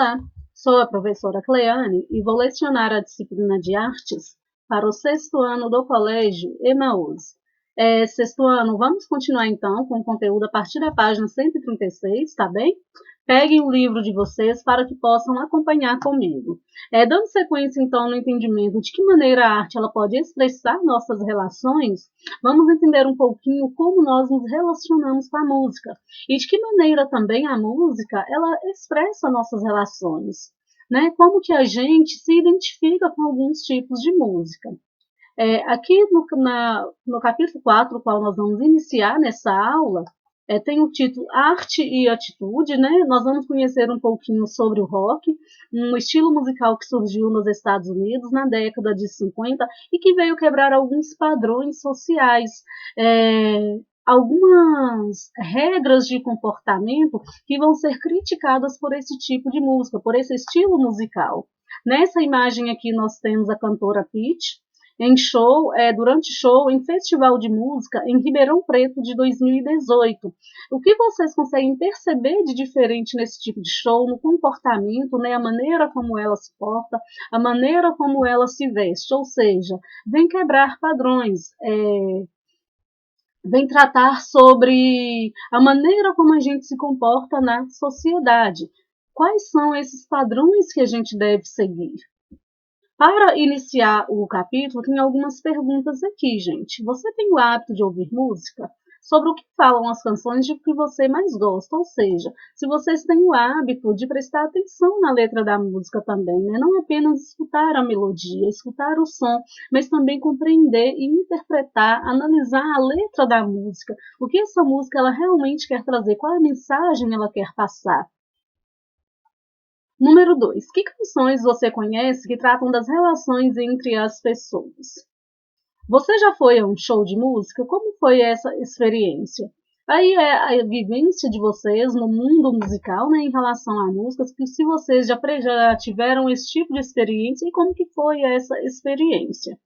Olá, sou a professora Cleane e vou lecionar a disciplina de Artes para o sexto ano do Colégio Emaús. Sexto ano, vamos continuar então com o conteúdo a partir da página 136, tá bem? Peguem o livro de vocês para que possam acompanhar comigo. Dando sequência então no entendimento de que maneira a arte ela pode expressar nossas relações, vamos entender um pouquinho como nós nos relacionamos com a música e de que maneira também a música ela expressa nossas relações, né? Como que a gente se identifica com alguns tipos de música. Aqui no capítulo 4, o qual nós vamos iniciar nessa aula, tem o título Arte e Atitude, né? Nós vamos conhecer um pouquinho sobre o rock, um estilo musical que surgiu nos Estados Unidos na década de 50 e que veio quebrar alguns padrões sociais, algumas regras de comportamento que vão ser criticadas por esse tipo de música, por esse estilo musical. Nessa imagem aqui nós temos a cantora Pitty, durante show em festival de música em Ribeirão Preto de 2018. O que vocês conseguem perceber de diferente nesse tipo de show, no comportamento, né, a maneira como ela se porta, a maneira como ela se veste, ou seja, vem quebrar padrões, vem tratar sobre a maneira como a gente se comporta na sociedade. Quais são esses padrões que a gente deve seguir? Para iniciar o capítulo, tem algumas perguntas aqui, gente. Você tem o hábito de ouvir música? Sobre o que falam as canções de que você mais gosta, ou seja, se vocês têm o hábito de prestar atenção na letra da música também, né? Não apenas escutar a melodia, escutar o som, mas também compreender e interpretar, analisar a letra da música, o que essa música ela realmente quer trazer, qual a mensagem ela quer passar. Número 2. Que canções você conhece que tratam das relações entre as pessoas? Você já foi a um show de música? Como foi essa experiência? Aí é a vivência de vocês no mundo musical, né, em relação a músicas, que se vocês já tiveram esse tipo de experiência e como que foi essa experiência.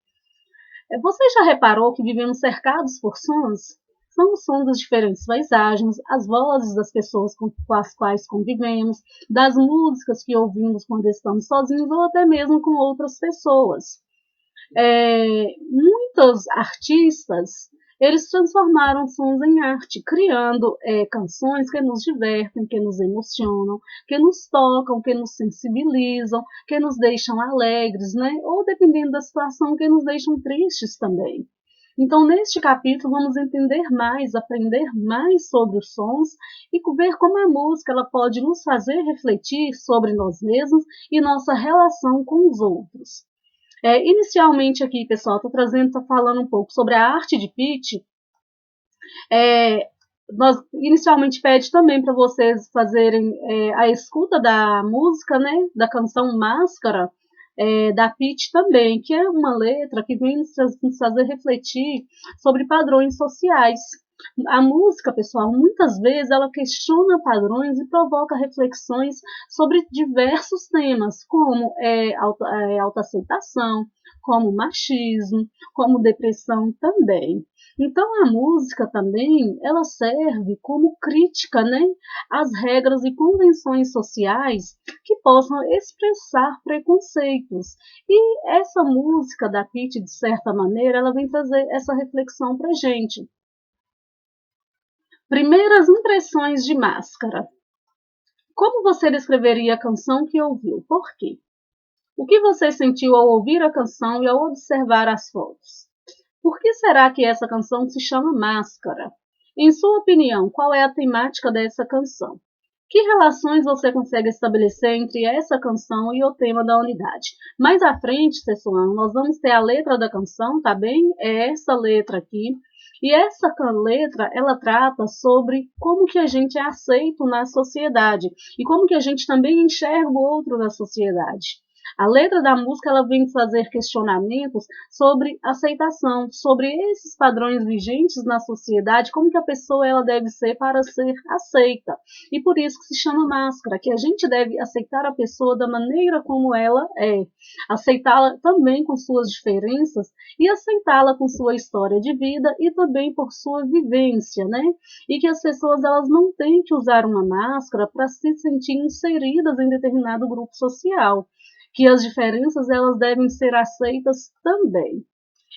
Você já reparou que vivemos cercados por sons? São os sons das diferentes paisagens, as vozes das pessoas com as quais convivemos, das músicas que ouvimos quando estamos sozinhos ou até mesmo com outras pessoas. Muitos artistas, eles transformaram sons em arte, criando canções que nos divertem, que nos emocionam, que nos tocam, que nos sensibilizam, que nos deixam alegres, né? Ou, dependendo da situação, que nos deixam tristes também. Então, neste capítulo, vamos entender mais, aprender mais sobre os sons e ver como a música ela pode nos fazer refletir sobre nós mesmos e nossa relação com os outros. Inicialmente aqui, pessoal, estou falando um pouco sobre a arte de Pitty. Nós inicialmente pede também para vocês fazerem a escuta da música, né, da canção Máscara, da Pitty também, que é uma letra que vem nos fazer refletir sobre padrões sociais. A música, pessoal, muitas vezes ela questiona padrões e provoca reflexões sobre diversos temas, como autoaceitação, como machismo, como depressão também. Então, a música também, ela serve como crítica, né, às regras e convenções sociais que possam expressar preconceitos. E essa música da Pitty, de certa maneira, ela vem trazer essa reflexão para a gente. Primeiras impressões de Máscara. Como você descreveria a canção que ouviu? Por quê? O que você sentiu ao ouvir a canção e ao observar as fotos? Por que será que essa canção se chama Máscara? Em sua opinião, qual é a temática dessa canção? Que relações você consegue estabelecer entre essa canção e o tema da unidade? Mais à frente, pessoal, nós vamos ter a letra da canção, tá bem? É essa letra aqui. E essa letra, ela trata sobre como que a gente é aceito na sociedade e como que a gente também enxerga o outro na sociedade. A letra da música ela vem fazer questionamentos sobre aceitação, sobre esses padrões vigentes na sociedade, como que a pessoa ela deve ser para ser aceita. E por isso que se chama máscara, que a gente deve aceitar a pessoa da maneira como ela é, aceitá-la também com suas diferenças e aceitá-la com sua história de vida e também por sua vivência, né? E que as pessoas elas não têm que usar uma máscara para se sentir inseridas em determinado grupo social, que as diferenças elas devem ser aceitas também.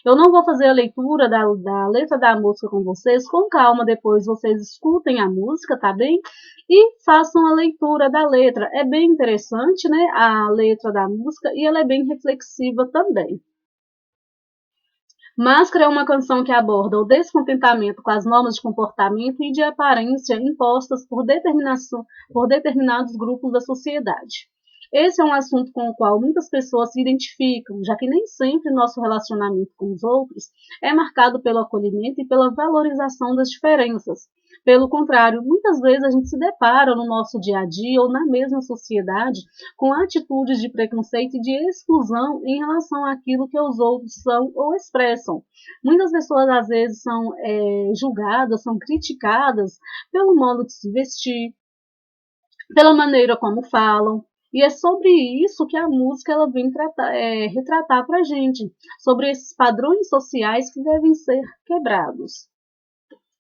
Eu não vou fazer a leitura da letra da música com vocês, com calma, depois vocês escutem a música, tá bem? E façam a leitura da letra. É bem interessante, né, a letra da música, e ela é bem reflexiva também. Máscara é uma canção que aborda o descontentamento com as normas de comportamento e de aparência impostas por determinados grupos da sociedade. Esse é um assunto com o qual muitas pessoas se identificam, já que nem sempre nosso relacionamento com os outros é marcado pelo acolhimento e pela valorização das diferenças. Pelo contrário, muitas vezes a gente se depara no nosso dia a dia ou na mesma sociedade com atitudes de preconceito e de exclusão em relação àquilo que os outros são ou expressam. Muitas pessoas às vezes são julgadas, são criticadas pelo modo de se vestir, pela maneira como falam. E é sobre isso que a música ela vem retratar para a gente, sobre esses padrões sociais que devem ser quebrados.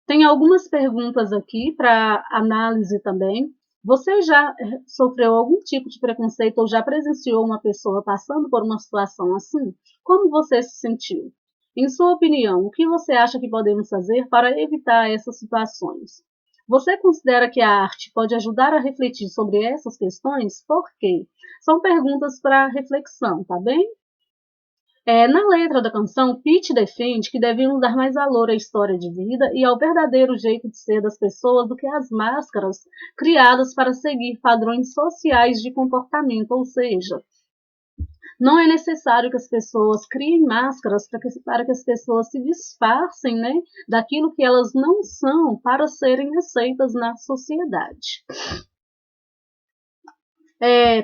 Tem algumas perguntas aqui para análise também. Você já sofreu algum tipo de preconceito ou já presenciou uma pessoa passando por uma situação assim? Como você se sentiu? Em sua opinião, o que você acha que podemos fazer para evitar essas situações? Você considera que a arte pode ajudar a refletir sobre essas questões? Por quê? São perguntas para reflexão, tá bem? Na letra da canção, Pitty defende que devemos dar mais valor à história de vida e ao verdadeiro jeito de ser das pessoas do que às máscaras criadas para seguir padrões sociais de comportamento, ou seja, não é necessário que as pessoas criem máscaras para que as pessoas se disfarcem, né, daquilo que elas não são para serem aceitas na sociedade.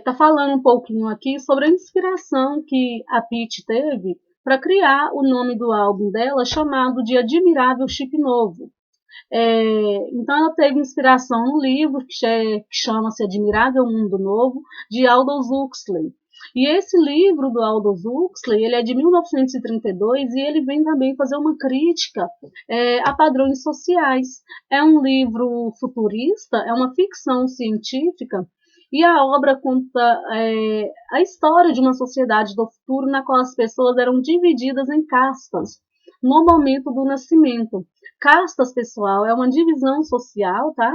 Tá falando um pouquinho aqui sobre a inspiração que a Pitty teve para criar o nome do álbum dela, chamado de Admirável Chip Novo. Então ela teve inspiração no livro que chama-se Admirável Mundo Novo, de Aldous Huxley. E esse livro do Aldous Huxley, ele é de 1932 e ele vem também fazer uma crítica a padrões sociais. É um livro futurista, é uma ficção científica, e a obra conta a história de uma sociedade do futuro na qual as pessoas eram divididas em castas no momento do nascimento. Castas, pessoal, é uma divisão social, tá?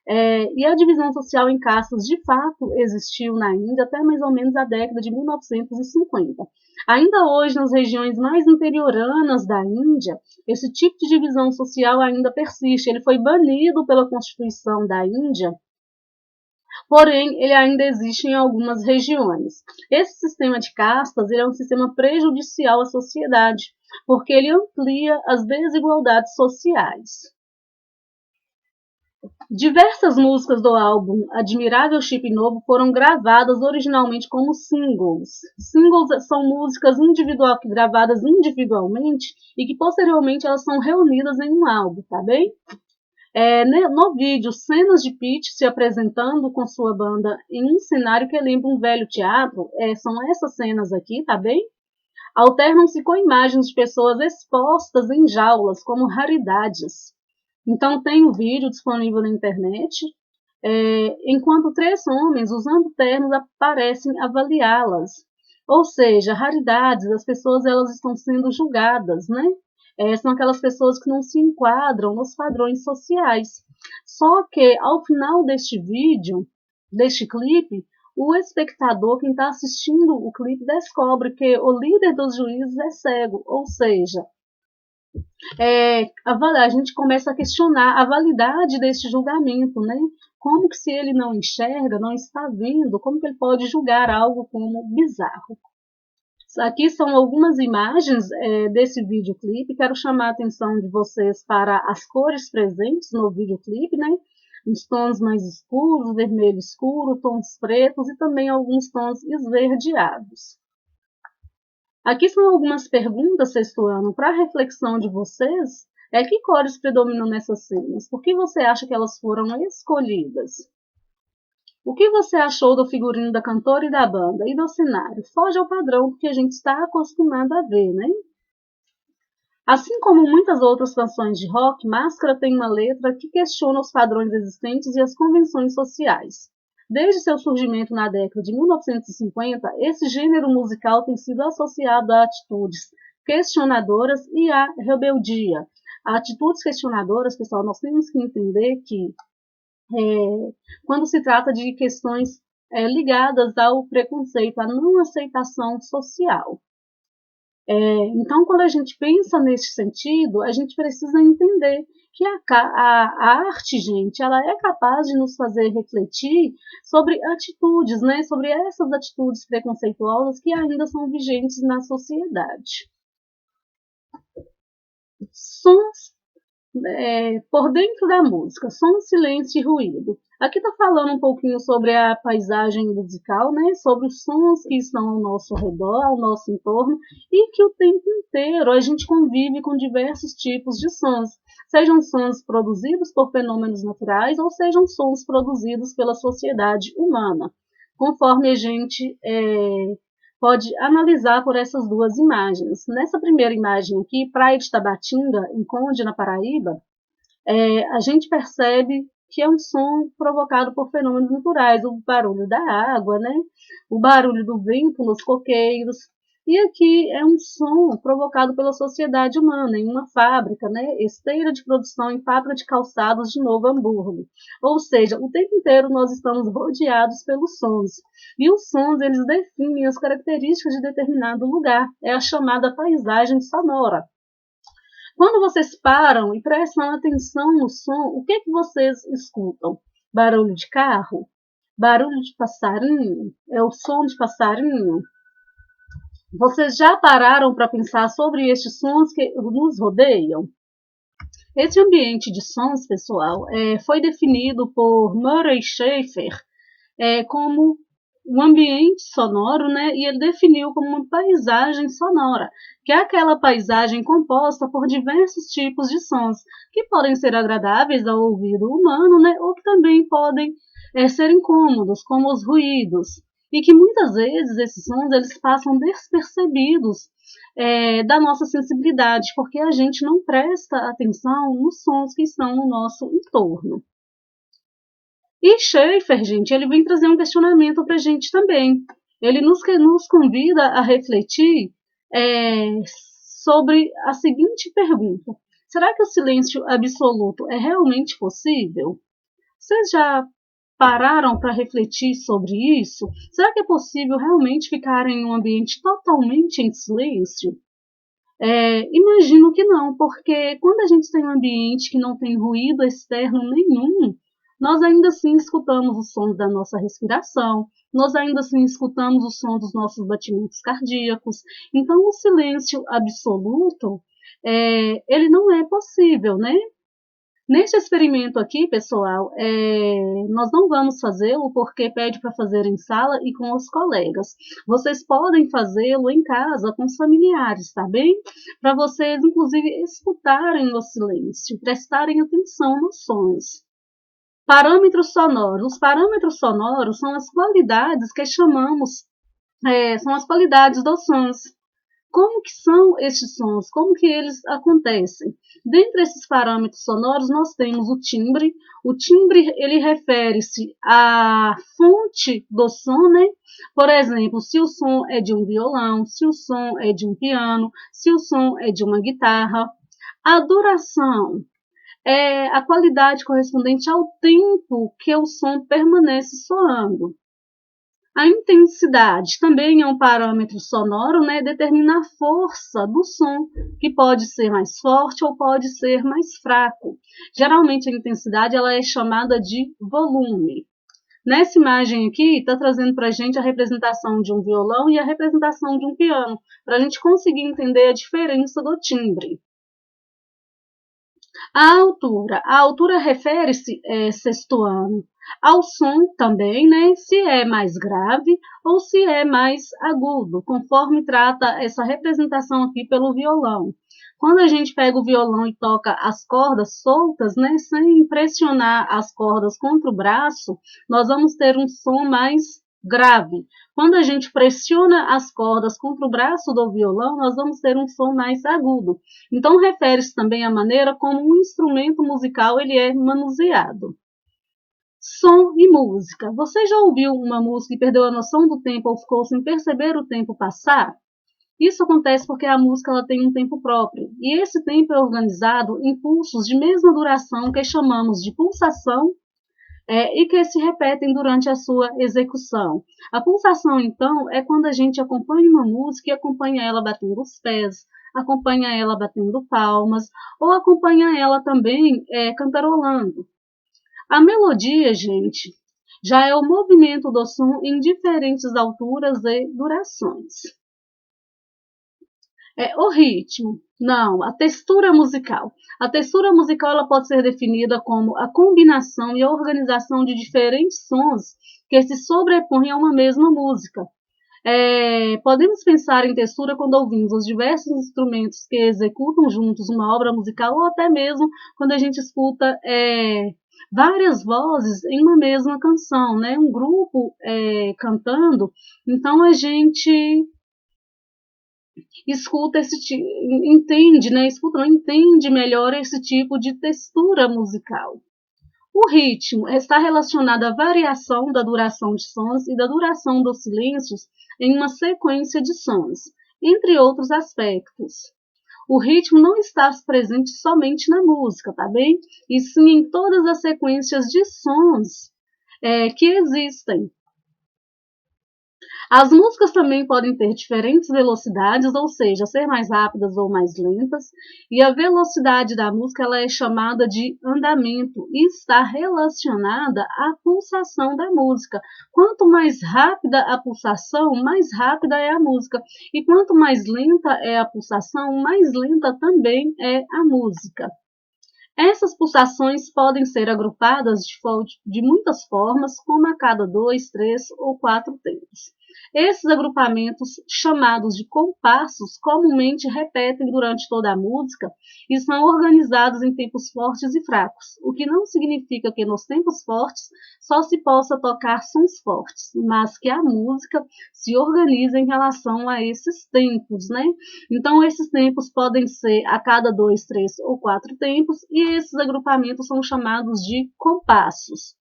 E a divisão social em castas, de fato, existiu na Índia até mais ou menos a década de 1950. Ainda hoje, nas regiões mais interioranas da Índia, esse tipo de divisão social ainda persiste. Ele foi banido pela Constituição da Índia, porém, ele ainda existe em algumas regiões. Esse sistema de castas ele é um sistema prejudicial à sociedade, porque ele amplia as desigualdades sociais. Diversas músicas do álbum Admirável Chip Novo foram gravadas originalmente como singles. Singles são músicas gravadas individualmente e que posteriormente elas são reunidas em um álbum, tá bem? No vídeo, cenas de Pitty se apresentando com sua banda em um cenário que lembra um velho teatro, são essas cenas aqui, tá bem? Alternam-se com imagens de pessoas expostas em jaulas, como raridades. Então tem o vídeo disponível na internet, enquanto 3 homens usando ternos aparecem avaliá-las. Ou seja, raridades, as pessoas elas estão sendo julgadas, né? São aquelas pessoas que não se enquadram nos padrões sociais. Só que ao final deste vídeo, deste clipe, o espectador, quem está assistindo o clipe, descobre que o líder dos juízes é cego, ou seja, a gente começa a questionar a validade deste julgamento, né? Como que se ele não enxerga, não está vendo, como que ele pode julgar algo como bizarro? Aqui são algumas imagens desse videoclipe. Quero chamar a atenção de vocês para as cores presentes no videoclipe, né? uns tons mais escuros, vermelho escuro, tons pretos e também alguns tons esverdeados. Aqui são algumas perguntas, sexto ano, para a reflexão de vocês. Que cores predominam nessas cenas? Por que você acha que elas foram escolhidas? O que você achou do figurino da cantora e da banda? E do cenário? Foge ao padrão que a gente está acostumado a ver, né? Assim como muitas outras canções de rock, Máscara tem uma letra que questiona os padrões existentes e as convenções sociais. Desde seu surgimento na década de 1950, esse gênero musical tem sido associado a atitudes questionadoras e à rebeldia. Atitudes questionadoras, pessoal, nós temos que entender que quando se trata de questões ligadas ao preconceito, à não aceitação social. Então, quando a gente pensa nesse sentido, a gente precisa entender que a arte, gente, ela é capaz de nos fazer refletir sobre atitudes, né? Sobre essas atitudes preconceituosas que ainda são vigentes na sociedade. Sons por dentro da música, som, silêncio e ruído. Aqui está falando um pouquinho sobre a paisagem musical, né? Sobre os sons que estão ao nosso redor, ao nosso entorno, e que o tempo inteiro a gente convive com diversos tipos de sons, sejam sons produzidos por fenômenos naturais ou sejam sons produzidos pela sociedade humana, conforme a gente pode analisar por essas duas imagens. Nessa primeira imagem aqui, Praia de Tabatinga, em Conde, na Paraíba, a gente percebe que é um som provocado por fenômenos naturais, o barulho da água, né? O barulho do vento nos coqueiros. E aqui é um som provocado pela sociedade humana, em uma fábrica, né? Esteira de produção em fábrica de calçados de Novo Hamburgo. Ou seja, o tempo inteiro nós estamos rodeados pelos sons. E os sons, eles definem as características de determinado lugar. É a chamada paisagem sonora. Quando vocês param e prestam atenção no som, o que vocês escutam? Barulho de carro? Barulho de passarinho? É o som de passarinho? Vocês já pararam para pensar sobre estes sons que nos rodeiam? Esse ambiente de sons, pessoal, foi definido por Murray Schafer como um ambiente sonoro, né? E ele definiu como uma paisagem sonora, que é aquela paisagem composta por diversos tipos de sons, que podem ser agradáveis ao ouvido humano, né? Ou que também podem ser incômodos, como os ruídos, e que muitas vezes esses sons eles passam despercebidos da nossa sensibilidade, porque a gente não presta atenção nos sons que estão no nosso entorno. E Schafer, gente, ele vem trazer um questionamento para a gente também. Ele nos convida a refletir sobre a seguinte pergunta: será que o silêncio absoluto é realmente possível? Vocês já pararam para refletir sobre isso? Será que é possível realmente ficar em um ambiente totalmente em silêncio? Imagino que não, porque quando a gente tem um ambiente que não tem ruído externo nenhum, nós ainda assim escutamos os sons da nossa respiração, nós ainda assim escutamos o som dos nossos batimentos cardíacos. Então, o silêncio absoluto, ele não é possível, né? Neste experimento aqui, pessoal, nós não vamos fazê-lo porque pede para fazer em sala e com os colegas. Vocês podem fazê-lo em casa com os familiares, tá bem? Para vocês, inclusive, escutarem o silêncio, prestarem atenção nos sons. Parâmetros sonoros. Os parâmetros sonoros são as qualidades que chamamos, são as qualidades dos sons. Como que são estes sons? Como que eles acontecem? Dentre esses parâmetros sonoros, nós temos o timbre. O timbre, ele refere-se à fonte do som, né? Por exemplo, se o som é de um violão, se o som é de um piano, se o som é de uma guitarra. A duração é a qualidade correspondente ao tempo que o som permanece soando. A intensidade também é um parâmetro sonoro, né? Determina a força do som, que pode ser mais forte ou pode ser mais fraco. Geralmente a intensidade ela é chamada de volume. Nessa imagem aqui, está trazendo para a gente a representação de um violão e a representação de um piano, para a gente conseguir entender a diferença do timbre. A altura refere-se, sextuano, ao som também, né, se é mais grave ou se é mais agudo, conforme trata essa representação aqui pelo violão. Quando a gente pega o violão e toca as cordas soltas, né, sem pressionar as cordas contra o braço, nós vamos ter um som mais grave. Quando a gente pressiona as cordas contra o braço do violão, nós vamos ter um som mais agudo. Então, refere-se também à maneira como um instrumento musical ele é manuseado. Som e música. Você já ouviu uma música e perdeu a noção do tempo ou ficou sem perceber o tempo passar? Isso acontece porque a música ela tem um tempo próprio, e esse tempo é organizado em pulsos de mesma duração que chamamos de pulsação e que se repetem durante a sua execução. A pulsação, então, é quando a gente acompanha uma música e acompanha ela batendo os pés, acompanha ela batendo palmas, ou acompanha ela também cantarolando. A melodia, gente, já é o movimento do som em diferentes alturas e durações. O ritmo. Não, a textura musical. A textura musical ela pode ser definida como a combinação e a organização de diferentes sons que se sobrepõem a uma mesma música. Podemos pensar em textura quando ouvimos os diversos instrumentos que executam juntos uma obra musical, ou até mesmo quando a gente escuta várias vozes em uma mesma canção, né? Um grupo cantando. Então a gente escuta entende, né? Escuta, não entende melhor esse tipo de textura musical. O ritmo está relacionado à variação da duração de sons e da duração dos silêncios em uma sequência de sons, entre outros aspectos. O ritmo não está presente somente na música, tá bem? E sim em todas as sequências de sons que existem. As músicas também podem ter diferentes velocidades, ou seja, ser mais rápidas ou mais lentas, e a velocidade da música ela é chamada de andamento e está relacionada à pulsação da música. Quanto mais rápida a pulsação, mais rápida é a música, e quanto mais lenta é a pulsação, mais lenta também é a música. Essas pulsações podem ser agrupadas de muitas formas, como a cada 2, 3 ou 4 tempos. Esses agrupamentos, chamados de compassos, comumente repetem durante toda a música e são organizados em tempos fortes e fracos, o que não significa que nos tempos fortes só se possa tocar sons fortes, mas que a música se organiza em relação a esses tempos, né? Então, esses tempos podem ser a cada 2, 3 ou 4 tempos, e esses agrupamentos são chamados de compassos.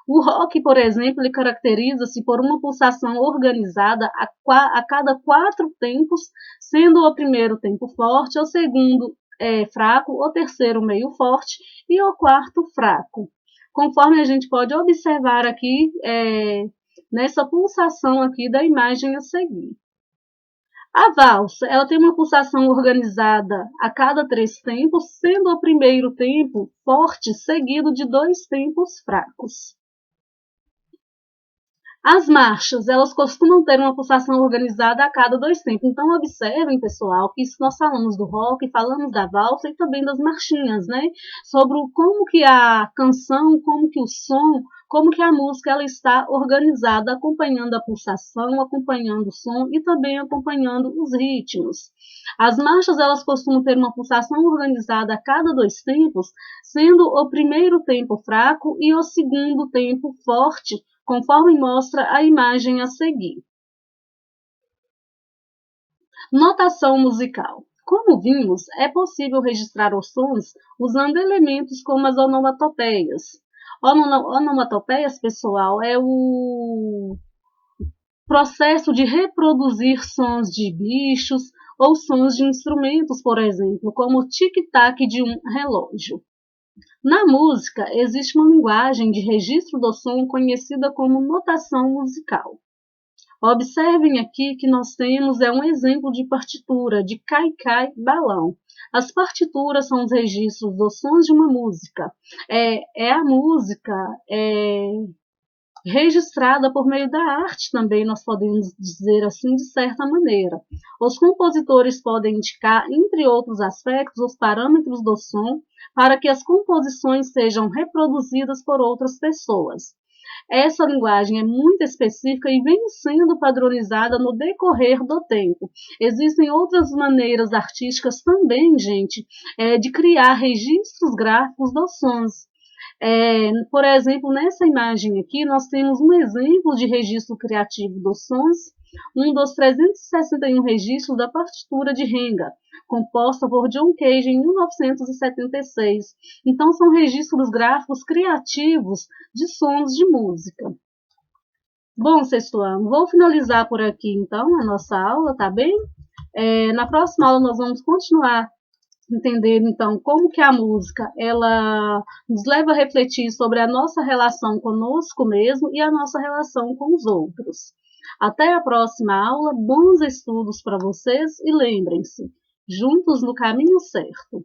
O rock, por exemplo, ele caracteriza-se por uma pulsação organizada a cada 4 tempos, sendo o primeiro tempo forte, o segundo fraco, o terceiro meio forte e o quarto fraco. Conforme a gente pode observar aqui nessa pulsação aqui da imagem a seguir. A valsa, ela tem uma pulsação organizada a cada 3 tempos, sendo o primeiro tempo forte seguido de 2 tempos fracos. As marchas, elas costumam ter uma pulsação organizada a cada 2 tempos. Então, observem, pessoal, que isso nós falamos do rock, falamos da valsa e também das marchinhas, né? Sobre como que a canção, como que o som, como que a música ela está organizada, acompanhando a pulsação, acompanhando o som e também acompanhando os ritmos. As marchas, elas costumam ter uma pulsação organizada a cada 2 tempos, sendo o primeiro tempo fraco e o segundo tempo forte, conforme mostra a imagem a seguir. Notação musical. Como vimos, é possível registrar os sons usando elementos como as onomatopeias. Onomatopeias, pessoal, é o processo de reproduzir sons de bichos ou sons de instrumentos, por exemplo, como o tic-tac de um relógio. Na música, existe uma linguagem de registro do som conhecida como notação musical. Observem aqui que nós temos um exemplo de partitura, de cai-cai, balão. As partituras são os registros dos sons de uma música. A música registrada por meio da arte também, nós podemos dizer assim, de certa maneira. Os compositores podem indicar, entre outros aspectos, os parâmetros do som para que as composições sejam reproduzidas por outras pessoas. Essa linguagem é muito específica e vem sendo padronizada no decorrer do tempo. Existem outras maneiras artísticas também, gente, de criar registros gráficos dos sons. Por exemplo, nessa imagem aqui, nós temos um exemplo de registro criativo dos sons, um dos 361 registros da partitura de Renga, composta por John Cage em 1976. Então, são registros gráficos criativos de sons de música. Bom, sexto ano, vou finalizar por aqui, então, a nossa aula, tá bem? Na próxima aula, nós vamos continuar entender então como que a música ela nos leva a refletir sobre a nossa relação conosco mesmo e a nossa relação com os outros. Até a próxima aula, bons estudos para vocês e lembrem-se, juntos no caminho certo.